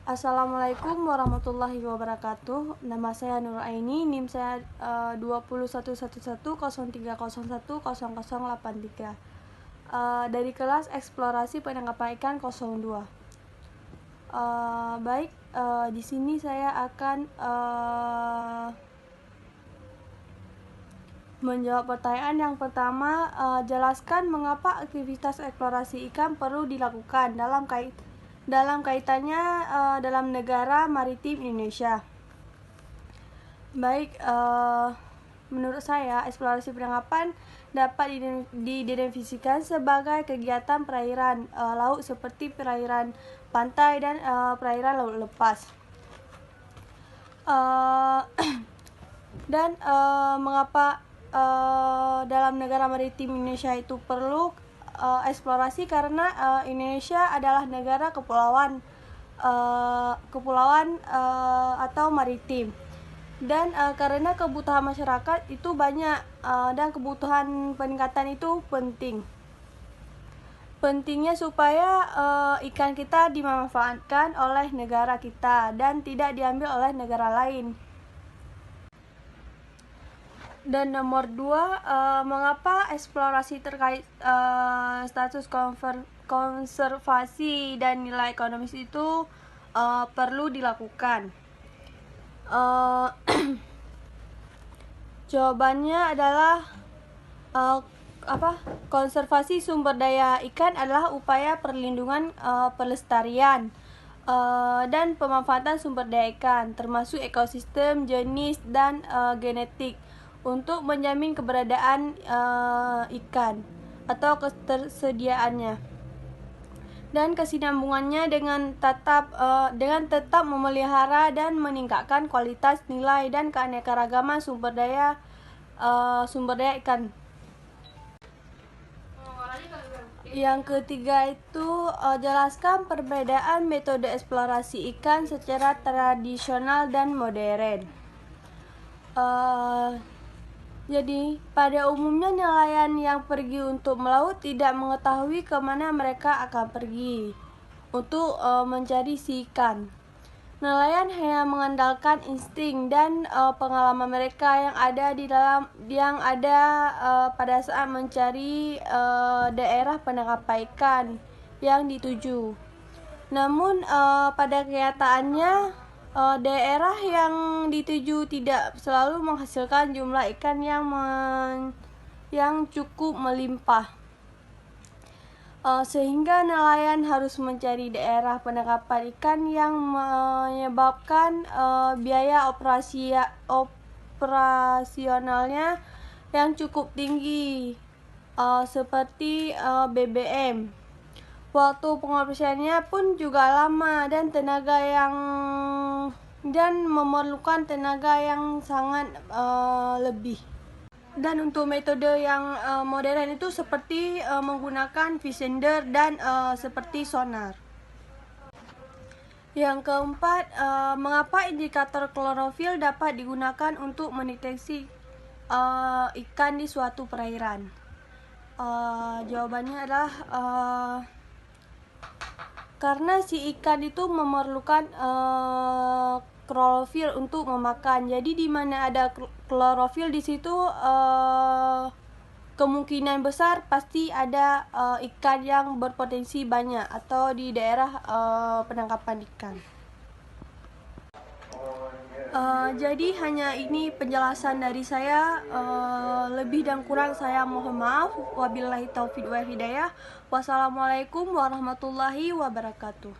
Assalamualaikum warahmatullahi wabarakatuh. Nama saya Nur Aini, NIM saya 2011103010083. Dari kelas Eksplorasi Penangkapan Ikan 02. Di sini saya akan menjawab pertanyaan yang pertama. Jelaskan mengapa aktivitas eksplorasi ikan perlu dilakukan dalam kaitannya dalam negara maritim Indonesia. Menurut saya, eksplorasi penangkapan dapat didefinisikan sebagai kegiatan perairan laut seperti perairan pantai dan perairan laut lepas. Mengapa dalam negara maritim Indonesia itu perlu eksplorasi? Karena Indonesia adalah negara kepulauan atau maritim, dan karena kebutuhan masyarakat itu banyak dan kebutuhan peningkatan itu pentingnya supaya ikan kita dimanfaatkan oleh negara kita dan tidak diambil oleh negara lain. Dan nomor 2, mengapa eksplorasi terkait status konservasi dan nilai ekonomis itu perlu dilakukan? Jawabannya adalah konservasi sumber daya ikan adalah upaya perlindungan, pelestarian dan pemanfaatan sumber daya ikan, termasuk ekosistem, jenis, dan genetik, untuk menjamin keberadaan ikan atau ketersediaannya dan kesinambungannya dengan tetap memelihara dan meningkatkan kualitas, nilai, dan keanekaragaman sumber daya ikan. Yang ketiga itu jelaskan perbedaan metode eksplorasi ikan secara tradisional dan modern. Jadi, pada umumnya nelayan yang pergi untuk melaut tidak mengetahui kemana mereka akan pergi untuk mencari si ikan. Nelayan hanya mengandalkan insting dan pengalaman mereka yang ada pada saat mencari daerah penangkapan ikan yang dituju. Namun pada kenyataannya daerah yang dituju tidak selalu menghasilkan jumlah ikan yang cukup melimpah, sehingga nelayan harus mencari daerah penangkapan ikan yang menyebabkan biaya operasionalnya yang cukup tinggi, seperti BBM. Waktu pengoperasiannya pun juga lama dan memerlukan tenaga yang sangat lebih. Dan untuk metode yang modern itu seperti menggunakan fishender dan seperti sonar. Yang keempat, mengapa indikator klorofil dapat digunakan untuk mendeteksi ikan di suatu perairan? Jawabannya adalah karena si ikan itu memerlukan klorofil untuk memakan. Jadi di mana ada klorofil di situ kemungkinan besar pasti ada ikan yang berpotensi banyak atau di daerah penangkapan ikan. Jadi hanya ini penjelasan dari saya. Lebih dan kurang saya mohon maaf. Wabillahi taufiq wal hidayah. Wassalamualaikum warahmatullahi wabarakatuh.